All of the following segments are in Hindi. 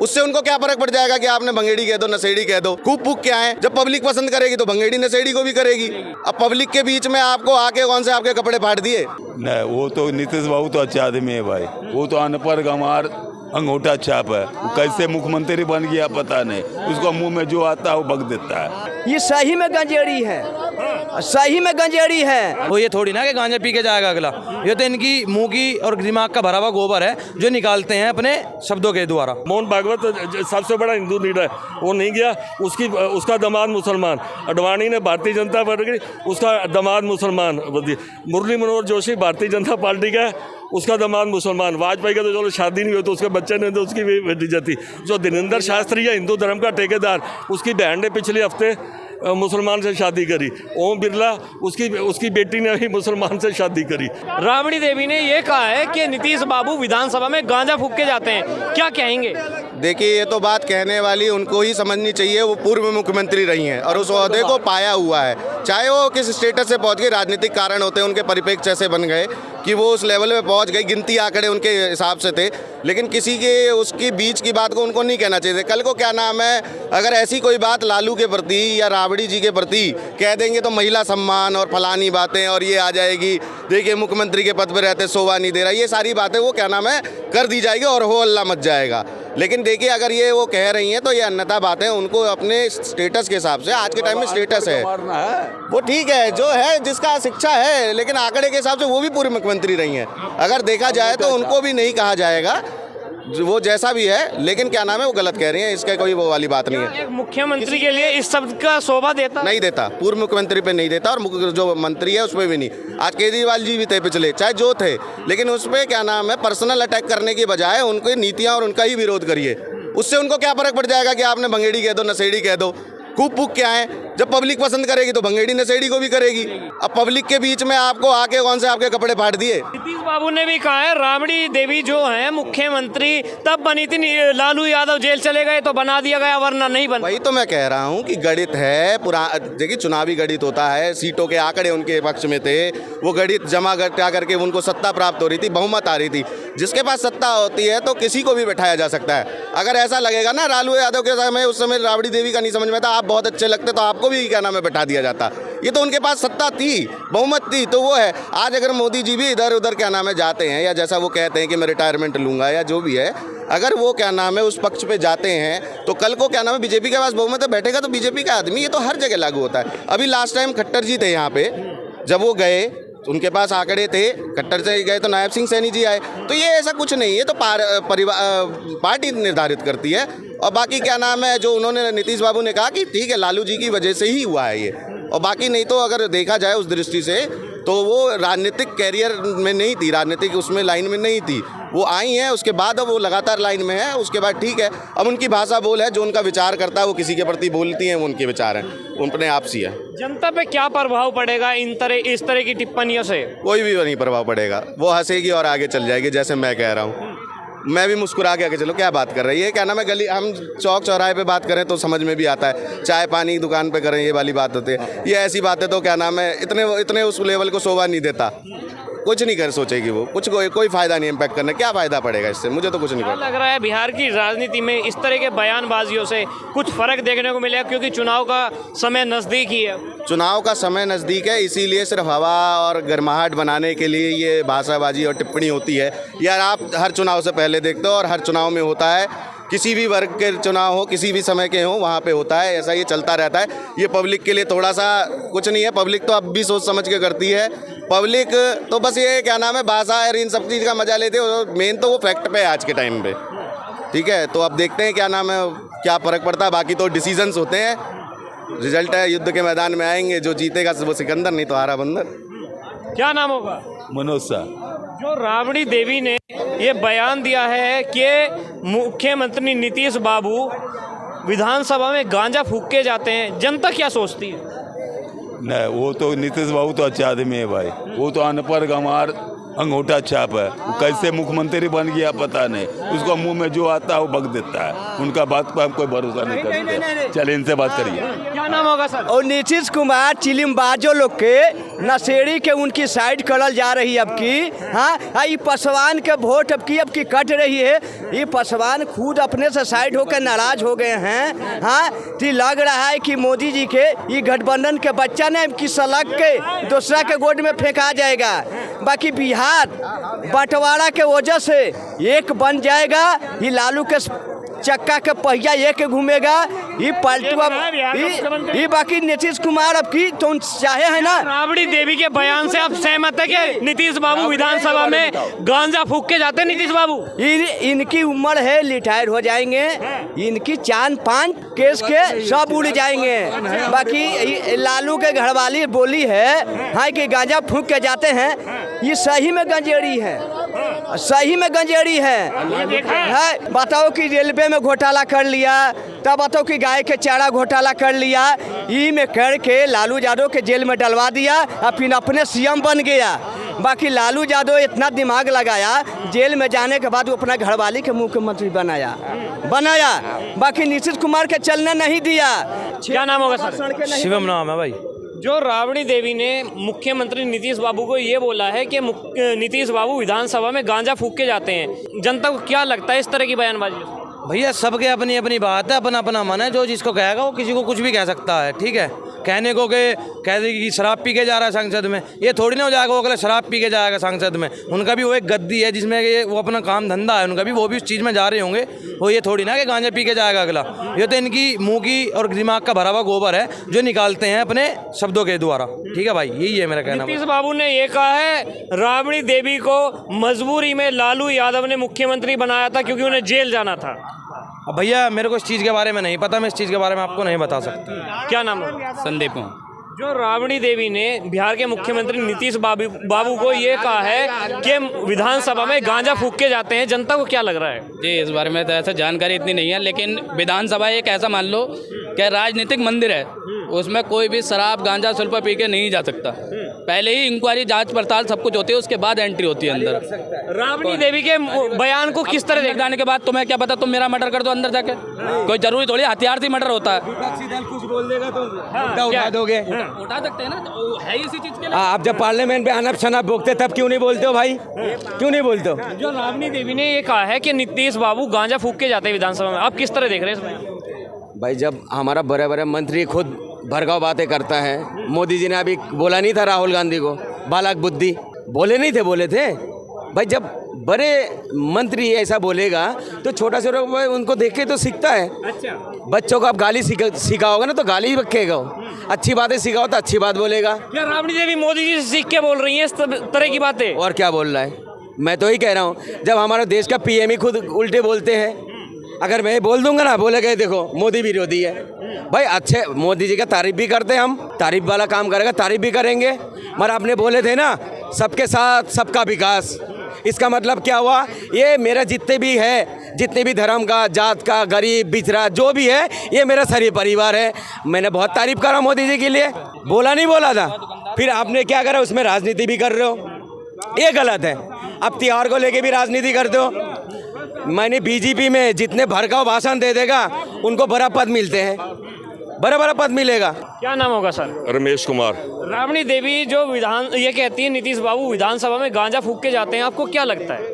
उससे उनको क्या फर्क पड़ जाएगा कि आपने भंगेड़ी कह दो, नशेड़ी कह दो, खूब फूक क्या है। जब पब्लिक पसंद करेगी तो भंगेड़ी नशेड़ी को भी करेगी। अब पब्लिक के बीच में आपको आके कौन से आपके कपड़े फाड़ दिए? नहीं, वो तो नीतीश बाबू तो अच्छा आदमी है भाई। वो तो अनपढ़ गंवार अंगूठा छाप है। वो कैसे मुख्यमंत्री बन गया पता नहीं। उसको मुंह में जो आता है वो बक देता है। ये सही में गंजेड़ी है, सही में गंजेड़ी है। वो ये थोड़ी ना कि गांजा पी के जाएगा अगला। ये तो इनकी मुंह की और दिमाग का भरा हुआ गोबर है जो निकालते हैं अपने शब्दों के द्वारा। मोहन भागवत सबसे बड़ा हिंदू लीडर है, वो नहीं गया। उसका दामाद मुसलमान, अडवाणी ने भारतीय जनता पार्टी, उसका दामाद मुसलमान। मुरली मनोहर जोशी भारतीय जनता पार्टी का है, उसका दामाद मुसलमान। वाजपेयी का तो चलो शादी नहीं हुई तो उसके बच्चे ने तो उसकी भी बेटी जाती। जो दिनेंद्र शास्त्री है हिंदू धर्म का ठेकेदार, उसकी बहन ने पिछले हफ्ते मुसलमान से शादी करी। ओम बिरला उसकी बेटी ने भी मुसलमान से शादी करी। राबड़ी देवी ने ये कहा है कि नीतीश बाबू विधानसभा में गांजा फूक के जाते हैं, क्या कहेंगे? देखिए, ये तो बात कहने वाली उनको ही समझनी चाहिए। वो पूर्व मुख्यमंत्री रही हैं और उस ओहदे को पाया हुआ है। चाहे वो किस स्टेटस से पहुंच गए, राजनीतिक कारण होते हैं, उनके परिप्रेक्ष्य ऐसे बन गए कि वो उस लेवल पे पहुंच गई। गिनती आंकड़े उनके हिसाब से थे, लेकिन किसी के उसकी बीच की बात को उनको नहीं कहना चाहिए। कल को क्या नाम है, अगर ऐसी कोई बात लालू के प्रति या राबड़ी जी के प्रति कह देंगे तो महिला सम्मान और फलानी बातें और ये आ जाएगी। देखिए, मुख्यमंत्री के पद पर रहते शोभा नहीं दे रहा, ये सारी बातें वो क्या नाम है कर दी जाएगी और हो अल्लाह मच जाएगा। लेकिन देखिए, अगर ये वो कह रही हैं तो ये अन्यथा बातें उनको अपने स्टेटस के हिसाब से, आज के टाइम में स्टेटस है वो ठीक है, जो है जिसका शिक्षा है, लेकिन आंकड़े के हिसाब से वो भी पूर्व मुख्यमंत्री रही हैं। अगर देखा जाए तो उनको भी नहीं कहा जाएगा, वो जैसा भी है, लेकिन क्या नाम है वो गलत कह रही हैं, इसका कोई वो वाली बात नहीं है। एक मुख्यमंत्री के लिए इस शब्द का शोभा देता नहीं देता, पूर्व मुख्यमंत्री पे नहीं देता और जो मंत्री है उस पर भी नहीं। आज केजरीवाल जी भी थे पिछले, चाहे जो थे, लेकिन उस पर क्या नाम है पर्सनल अटैक करने की बजाय उनकी नीतियाँ और उनका ही विरोध करिए। उससे उनको क्या फर्क पड़ जाएगा कि आपने भंगेड़ी कह दो, नशेड़ी कह दो, खूब फूक क्या है। जब पब्लिक पसंद करेगी तो भंगेड़ी नशेड़ी को भी करेगी। अब पब्लिक के बीच में आपको आके कौन से आपके कपड़े फाड़ दिए? नीतीश बाबू ने भी कहा है राबड़ी देवी जो है मुख्यमंत्री तब बनी थी, लालू यादव जेल चले गए तो बना दिया गया, वरना नहीं बना। वही तो मैं कह रहा हूँ कि गणित है देखिए, चुनावी गणित होता है। सीटों के आंकड़े उनके पक्ष में थे, वो गणित जमा करके उनको सत्ता प्राप्त हो रही थी, बहुमत आ रही थी। जिसके पास सत्ता होती है तो किसी को भी बैठाया जा सकता है। अगर ऐसा लगेगा ना लालू यादव के समय, उस समय राबड़ी देवी का नहीं समझ में था, आप बहुत अच्छे लगते तो आपको भी क्या नाम है बैठा दिया जाता। ये तो उनके पास सत्ता थी, बहुमत थी, तो वो है। आज अगर मोदी जी भी इधर उधर क्या नाम है जाते हैं, या जैसा वो कहते हैं कि मैं रिटायरमेंट लूंगा या जो भी है, अगर वो क्या नाम है उस पक्ष पे जाते हैं तो कल को क्या नाम है बीजेपी के पास बहुमत है, बैठेगा तो बीजेपी का आदमी। ये तो हर जगह लागू होता है। अभी लास्ट टाइम खट्टर जी थे यहाँ पे, जब वो गए उनके पास आंकड़े थे, खट्टर से गए तो नायब सिंह सैनी जी आए। तो ये ऐसा कुछ नहीं है, तो पार्टी निर्धारित करती है। और बाकी क्या नाम है जो उन्होंने नीतीश बाबू ने कहा कि ठीक है लालू जी की वजह से ही हुआ है ये, और बाकी नहीं तो अगर देखा जाए उस दृष्टि से तो वो राजनीतिक कैरियर में नहीं थी, राजनीतिक उसमें लाइन में नहीं थी। वो आई हैं उसके बाद अब वो लगातार लाइन में है, उसके बाद ठीक है। अब उनकी भाषा बोल है, जो उनका विचार करता है वो किसी के प्रति बोलती हैं, वो उनके विचार हैं, उनपने आपसी है। जनता पे क्या प्रभाव पड़ेगा इस तरह की टिप्पणियों से? कोई भी नहीं प्रभाव पड़ेगा, वो हंसेगी और आगे चल जाएगी। जैसे मैं कह रहा हूँ, मैं भी मुस्कुरा के आगे चलो, क्या बात कर रही है, क्या नाम है गली, हम चौक चौराहे पे बात करें तो समझ में भी आता है, चाय पानी की दुकान पे करें ये वाली बात होती है। ये ऐसी बातें तो क्या नाम है इतने उस लेवल को शोभा नहीं देता। कुछ नहीं कर सोचेगी वो, कोई फायदा नहीं इम्पैक्ट करने, क्या फायदा पड़ेगा इससे, मुझे तो कुछ नहीं पता। लग रहा है बिहार की राजनीति में इस तरह के बयानबाजियों से कुछ फर्क देखने को मिलेगा, क्योंकि चुनाव का समय नजदीक ही है। चुनाव का समय नज़दीक है, इसीलिए सिर्फ हवा और गर्माहट बनाने के लिए ये भाषाबाजी और टिप्पणी होती है। यार आप हर चुनाव से पहले देखते हो और हर चुनाव में होता है, किसी भी वर्ग के चुनाव हो, किसी भी समय के हो, वहाँ पे होता है, ऐसा ये चलता रहता है। ये पब्लिक के लिए थोड़ा सा कुछ नहीं है, पब्लिक तो अब भी सोच समझ के करती है। पब्लिक तो बस ये क्या नाम है भाषा और इन सब चीज़ का मजा लेते हो, मेन तो वो फैक्ट पे है आज के टाइम पे। ठीक है, तो अब देखते हैं क्या नाम है क्या फ़र्क पड़ता है। बाकी तो डिसीजंस होते हैं, रिजल्ट है, युद्ध के मैदान में आएंगे, जो जीतेगा वो सिकंदर, नहीं तो हारा बंदर। क्या नाम होगा? मनोज शाह। जो राबड़ी देवी ने ये बयान दिया है कि मुख्यमंत्री नीतीश बाबू विधानसभा में गांजा फूक के जाते हैं, जनता क्या सोचती है? नहीं, वो तो नीतीश बाबू तो अच्छा आदमी है भाई। वो तो अनपढ़ गंवार अंगूठा छाप है। वो कैसे मुख्यमंत्री बन गया पता नहीं। उसको मुंह में जो आता है वो बक देता है। उनका बात पर हम कोई भरोसा नहीं करते। चलिए इनसे बात करिए। नाम होगा सर? और नीतीश कुमार चिलिमबाजों लोग के नशेड़ी के उनकी साइड करल जा रही है अब की। हाँ, ये पासवान के वोट अब की कट रही है। ये पासवान खुद अपने से साइड होकर नाराज हो गए हैं। हाँ, तो लग रहा है कि मोदी जी के ये गठबंधन के बच्चा ने कि सलग के दूसरा के गोद में फेंका जाएगा। बाकी बिहार बंटवारा के वजह से एक बन जाएगा। ये लालू के चक्का के पहिया एक घूमेगा। ये पलटुआ ये बाकी नीतीश कुमार अब की तो चाहे है ना। राबड़ी देवी के बयान से आप सहमत है कि नीतीश बाबू विधानसभा में गांजा फूक के जाते हैं? नीतीश बाबू इनकी उम्र है, रिटायर हो जाएंगे। इनकी 4-5 केस के सब उड़ जाएंगे। बाकी लालू के घरवाली बोली है हाँ कि गांजा फूक के जाते हैं। ये सही में गंजेड़ी है, सही में गंजेड़ी है। बताओ कि रेलवे में घोटाला कर लिया, तब बताओ कि गाय के चारा घोटाला कर लिया। ई में करके लालू यादव के जेल में डलवा दिया और फिर अपने सीएम बन गया। बाकी लालू यादव इतना दिमाग लगाया, जेल में जाने के बाद वो अपना घरवाली के मुख्यमंत्री बनाया। बाकी नीतीश कुमार के चलने नहीं दिया। क्या नाम होगा सर? शिवम नाम है भाई। जो राबड़ी देवी ने मुख्यमंत्री नीतीश बाबू को ये बोला है कि नीतीश बाबू विधानसभा में गांजा फूक के जाते हैं, जनता को क्या लगता है इस तरह की बयानबाजी? भैया सबके अपनी अपनी बात है, अपना अपना मन है। जो जिसको कहेगा वो किसी को कुछ भी कह सकता है, ठीक है। कहने को कह देगी कि शराब पी के जा रहा है संसद में, ये थोड़ी ना हो जाएगा वो अगले शराब पी के जाएगा संसद में। उनका भी वो एक गद्दी है जिसमें ये वो अपना काम धंधा है उनका भी, वो भी उस चीज़ में जा रहे होंगे। वो ये थोड़ी ना कि गांजा पी के जाएगा अगला। ये तो इनकी मुंह की और दिमाग का भरा हुआ गोबर है जो निकालते हैं अपने शब्दों के द्वारा, ठीक है भाई। यही है मेरा कहना। नीतीश बाबू ने ये कहा है राबड़ी देवी को मजबूरी में लालू यादव ने मुख्यमंत्री बनाया था क्योंकि उन्हें जेल जाना था। अब भैया मेरे को इस चीज़ के बारे में नहीं पता, मैं इस चीज़ के बारे में आपको नहीं बता सकता। क्या नाम है? संदीप। जो राबड़ी देवी ने बिहार के मुख्यमंत्री नीतीश बाबू को ये कहा है कि विधानसभा में गांजा फूक के जाते हैं, जनता को क्या लग रहा है? जी इस बारे में तो ऐसा जानकारी इतनी नहीं है, लेकिन विधानसभा एक ऐसा मान लो कि राजनीतिक मंदिर है, उसमें कोई भी शराब गांजा सुल्फा पी के नहीं जा सकता। पहले ही इंक्वायरी जांच पड़ताल सब कुछ होती है, उसके बाद एंट्री होती है अंदर। राबड़ी देवी के बयान को किस तरह देख जाने के बाद तुम्हें क्या पता, तुम मेरा मर्डर कर दो अंदर जाके, कोई जरूरी थोड़ी हथियार से मर्डर होता है। कुछ बोल देगा तो उठा दोगे, उठा सकते हैं ना, तो है इसी चीज के लिए। आप जब पार्लियामेंट में अनप शनप बोलते तब क्यों नहीं बोलते हो भाई? क्यों नहीं बोलते हो? जो राबड़ी देवी ने ये कहा है कि नीतीश बाबू गांजा फूक के जाते हैं विधानसभा में, आप किस तरह देख रहे हैं? भाई जब हमारा बड़े बड़े मंत्री खुद भड़काऊ बातें करता है, मोदी जी ने अभी बोला नहीं था राहुल गांधी को बालक बुद्धि, बोले थे भाई। जब बड़े मंत्री ऐसा बोलेगा तो छोटा उनको देख के तो सीखता है। अच्छा, बच्चों को आप गाली सिखाओगे ना तो गाली ही रखेगा, अच्छी बातें सिखाओ तो अच्छी बात बोलेगा। क्या राबड़ी देवी मोदी जी से सीख के बोल रही है इस तरह की बातें? और क्या बोल रहा है? मैं तो ही कह रहा हूँ, जब हमारा देश का पीएम ही खुद उल्टे बोलते हैं, अगर मैं बोल दूंगा ना, बोले गए देखो मोदी विरोधी है भाई। अच्छे मोदी जी का तारीफ भी करते हैं हम, तारीफ वाला काम करेगा, तारीफ भी करेंगे। मगर आपने बोले थे ना सबके साथ सबका विकास, इसका मतलब क्या हुआ? ये मेरा जितने भी धर्म का, जात का, गरीब बिचरा जो भी है, ये मेरा सारी परिवार है। मैंने बहुत तारीफ करा मोदी जी के लिए, बोला था। फिर आपने क्या करा, उसमें राजनीति भी कर रहे हो, ये गलत है। अब त्योहार को लेके भी राजनीति करते हो। मैंने बीजेपी में जितने भड़काऊ भाषण दे देगा उनको बड़ा पद मिलते हैं, बड़ा पद मिलेगा। क्या नाम होगा सर? रमेश कुमार। राबड़ी देवी जो ये कहती है नीतीश बाबू विधानसभा में गांजा फूक के जाते हैं, आपको क्या लगता है?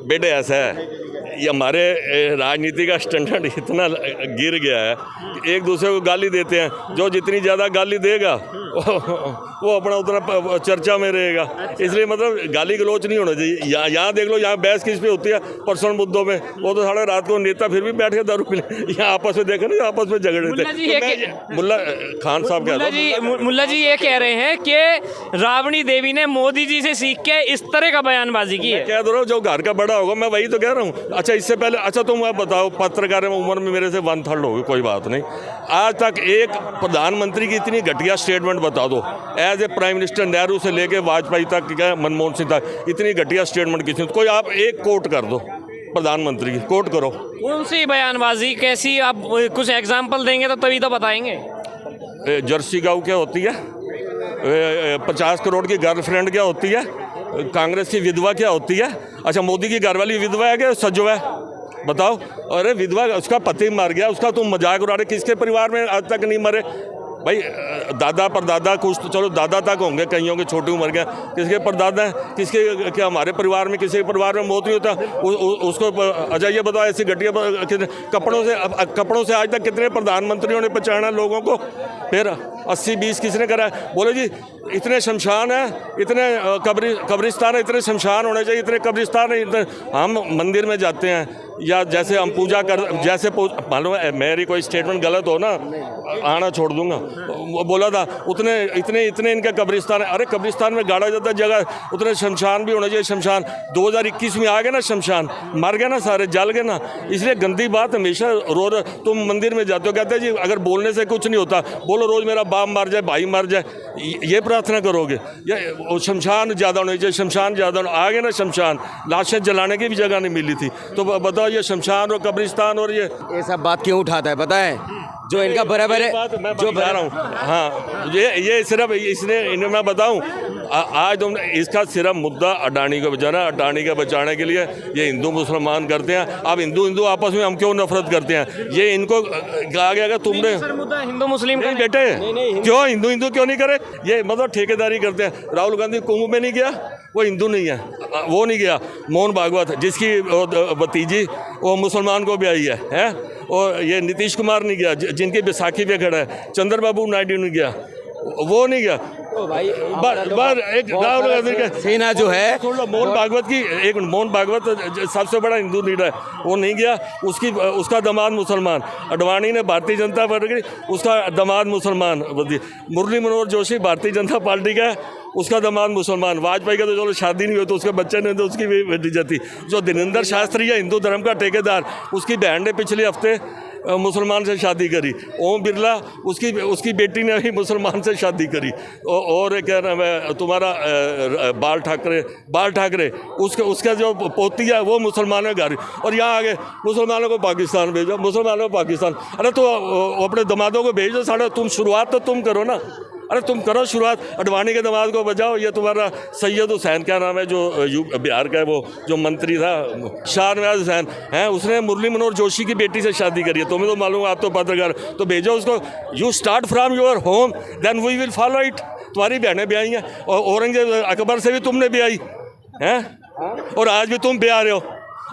बेटे ऐसा है, ये हमारे राजनीति का स्टैंडर्ड इतना गिर गया है कि एक दूसरे को गाली देते हैं। जो जितनी ज़्यादा गाली देगा वो अपना उतना चर्चा में रहेगा। इसलिए मतलब गाली गलौच नहीं होना चाहिए। यहाँ देख लो, यहाँ बहस किस पे होती है पर्सनल मुद्दों में। वो तो साढ़े रात को नेता फिर भी बैठ के दारू पी ले, यहाँ आपस में देखे ना, आपस में झगड़े थे। मुल्ला खान साहब मुल्ला जी ये कह रहे हैं कि राबड़ी देवी ने मोदी जी से सीख के इस तरह का बयानबाजी की है। कह दो रहा, जो घर का बड़ा होगा, मैं वही तो कह रहा हूँ। अच्छा इससे पहले, अच्छा तुम आप बताओ, पत्रकार में उम्र में मेरे से 1/3 होगी, कोई बात नहीं। आज तक एक प्रधानमंत्री की इतनी घटिया स्टेटमेंट बता दो, as a prime minister Nehru से लेके वाजपेयी तक, क्या मनमोहन सिंह तक, इतनी घटिया स्टेटमेंट किसी, कोई आप एक कोट कर दो प्रधानमंत्री की, कोट करो। कौन सी बयानबाजी, कैसी? आप कुछ एग्जाम्पल देंगे तो तभी तो बताएंगे। जर्सी गाँव क्या होती है, 50 करोड़ की गर्लफ्रेंड क्या होती है, कांग्रेस की विधवा क्या होती है? अच्छा मोदी की घरवाली विधवा है क्या सजो है? बताओ। अरे विधवा, उसका पति मर गया, उसका तुम मजाक उड़ा रहे। किसके परिवार में आज तक नहीं मरे? भाई दादा परदादा कुछ तो चलो दादा तक होंगे, कईयों के छोटी उम्र के, किसके परदादा हैं, किसके क्या हमारे परिवार में किसी के परिवार में मौत नहीं होता। उसको अच्छा ये बताओ, ऐसी घटिया कपड़ों से आज तक कितने प्रधानमंत्रियों ने पहचाना लोगों को? फिर 80-20 किसने करा है? बोले जी इतने शमशान हैं, इतने कब्रिस्तान है, इतने शमशान होने चाहिए, इतने कब्रिस्तान है। हम मंदिर में जाते हैं या जैसे हम पूजा कर, जैसे मालूम है मेरी कोई स्टेटमेंट गलत हो ना, आना छोड़ दूंगा। वो बोला था उतने इतने इनके कब्रिस्तान है। अरे कब्रिस्तान में गाड़ा जाता जगह, उतने शमशान भी होने चाहिए। शमशान 2021 में आ गए ना, शमशान मर गए ना, सारे जल गए ना। इसलिए गंदी बात हमेशा रोज तुम मंदिर में जाते हो, कहते हैं जी अगर बोलने से कुछ नहीं होता, बोलो रोज़ मेरा बाप मर जाए, भाई मर जाए, ये प्रार्थना करोगे? या शमशान ज़्यादा होने चाहिए, शमशान ज़्यादा आ गए ना, शमशान लाशें जलाने की भी जगह नहीं मिली थी। तो बताओ ये शमशान और कब्रिस्तान और ये सब बात क्यों उठाता है पता है? जो इनका बराबर है, मैं जो बता रहा हूँ। हाँ ये सिर्फ इसने इन्हें मैं बताऊँ, आज तुमने इसका सिर्फ मुद्दा अडानी को बचाना, अडानी को बचाने के लिए ये हिंदू मुसलमान करते हैं। अब हिंदू आपस में हम क्यों नफरत करते हैं? ये इनको कहा गया कि तुमने मुद्दा हिंदू मुस्लिम का बेटे क्यों हिंदू क्यों नहीं करे? ये मतलब ठेकेदारी करते हैं। राहुल गांधी कुंभ में नहीं गया, वो हिंदू नहीं है, वो नहीं गया। मोहन भागवत जिसकी भतीजी वो मुसलमान को भी आई है? और ये नीतीश कुमार नहीं गया, जिनकी बैसाखी पे खड़ा है। चंद्रबाबू नायडू नहीं गया, वो नहीं गया। तो भाई एक राहुल गांधी का सेना जो है, मोहन भागवत की एक मोहन भागवत सबसे बड़ा हिंदू लीडर है, वो नहीं गया। उसका दामाद मुसलमान, अडवाणी ने भारतीय जनता पार्टी, उसका दामाद मुसलमान। मुरली मनोहर जोशी भारतीय जनता पार्टी का है, उसका दामाद मुसलमान। वाजपेयी का तो चलो शादी नहीं हुई तो उसके बच्चे ने तो उसकी भी भतीजा थी। जो दिनेंद्र शास्त्री है हिंदू धर्म का ठेकेदार, उसकी बहन ने पिछले हफ्ते मुसलमान से शादी करी। ओम बिरला उसकी बेटी ने भी मुसलमान से शादी करी। और क्या नाम है तुम्हारा बाल ठाकरे उसका जो पोती है वो मुसलमान है घर। और यहाँ आगे मुसलमानों को पाकिस्तान भेजो, मुसलमानों को पाकिस्तान। अरे तो अपने दमादों को भेजो, साढ़े तुम शुरुआत तो तुम करो ना। अरे तुम करो शुरुआत, अडवाणी के दामाद को बचाओ। ये तुम्हारा सैयद हुसैन क्या नाम है जो बिहार का है, वो जो मंत्री था शाहनवाज हुसैन हैं, उसने मुरली मनोहर जोशी की बेटी से शादी करी है। तुम्हें तो मालूम है, आप तो पत्रकार, तो भेजो उसको। You start from your home then we will follow it. तुम्हारी बहनें भी आई हैं और औरंगजेब अकबर से भी तुमने भी आई हैं, और आज भी तुम भी आ रहे हो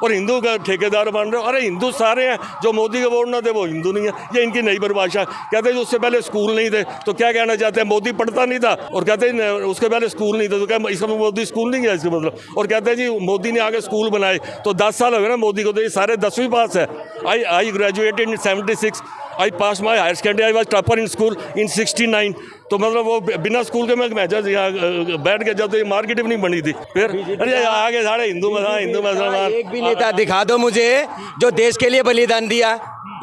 और हिंदू का ठेकेदार बन रहे हो। अरे हिंदू सारे हैं, जो मोदी के वोट ना थे वो हिंदू नहीं है। ये इनकी नई परिभाषा। कहते हैं उससे पहले स्कूल नहीं थे, तो क्या कहना चाहते हैं? मोदी पढ़ता नहीं था। और कहते हैं उसके पहले स्कूल नहीं थे, तो क्या इसका मोदी स्कूल नहीं गया इसका मतलब? और कहते हैं जी मोदी ने आगे स्कूल बनाए, तो 10 साल हो गए ना मोदी को, तो ये सारे 10वीं पास है। I graduated in 76, I pass my higher secondary, I was topper in school in 69। तो मतलब वो बिना स्कूल के मैं यहाँ बैठ के जब तो ये मार्केट भी नहीं बनी थी। फिर अरे आगे सारे हिंदू मुसलमान। एक भी नेता दिखा दो मुझे जो देश के लिए बलिदान दिया,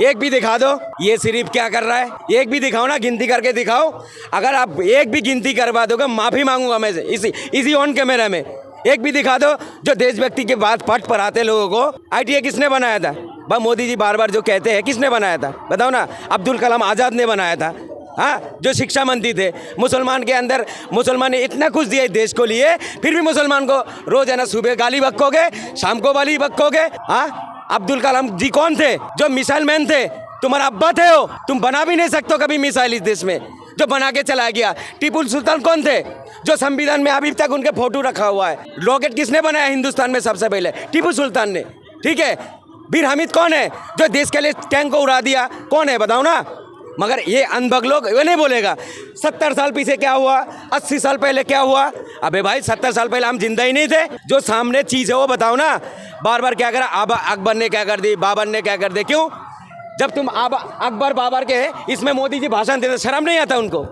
एक भी दिखा दो। ये सिर्फ क्या कर रहा है, एक भी दिखाओ ना, गिनती करके दिखाओ। अगर आप एक भी गिनती करवा दोगे माफ़ी मांगूंगा मैं इसी ऑन कैमरा में। एक भी दिखा दो जो देशभक्ति के बाद पढ़ पढ़ाते लोगों को। ITA किसने बनाया था? बा मोदी जी बार बार जो कहते हैं, किसने बनाया था बताओ ना? अब्दुल कलाम आज़ाद ने बनाया था। हाँ, जो शिक्षा मंत्री थे, मुसलमान के अंदर मुसलमान ने इतना कुछ दिया देश को लिए, फिर भी मुसलमान को रोज है ना सुबह गाली बक्कोगे, शाम को गाली बक्कोगे। हाँ, अब्दुल कलाम जी कौन थे? जो मिसाइल मैन थे। तुम्हारा अब्बा थे हो, तुम बना भी नहीं सकते हो कभी मिसाइल इस देश में, जो बना के चला गया। टीपू सुल्तान कौन थे? जो संविधान में अभी तक उनके फोटो रखा हुआ है। रॉकेट किसने बनाया हिंदुस्तान में सबसे पहले? टीपू सुल्तान ने। ठीक है, बीर हामिद कौन है जो देश के लिए टैंक को उड़ा दिया? कौन है बताओ ना? मगर ये अनबग लोग वो नहीं बोलेगा 70 साल पीछे क्या हुआ, 80 साल पहले क्या हुआ। अबे भाई 70 साल पहले हम जिंदा ही नहीं थे। जो सामने चीज़ है वो बताओ ना। बार बार क्या करा, अकबर ने क्या कर दी, बाबर ने क्या कर दी? क्यों? जब तुम अकबर बाबर के इसमें मोदी जी भाषण देते, शर्म नहीं आता उनको?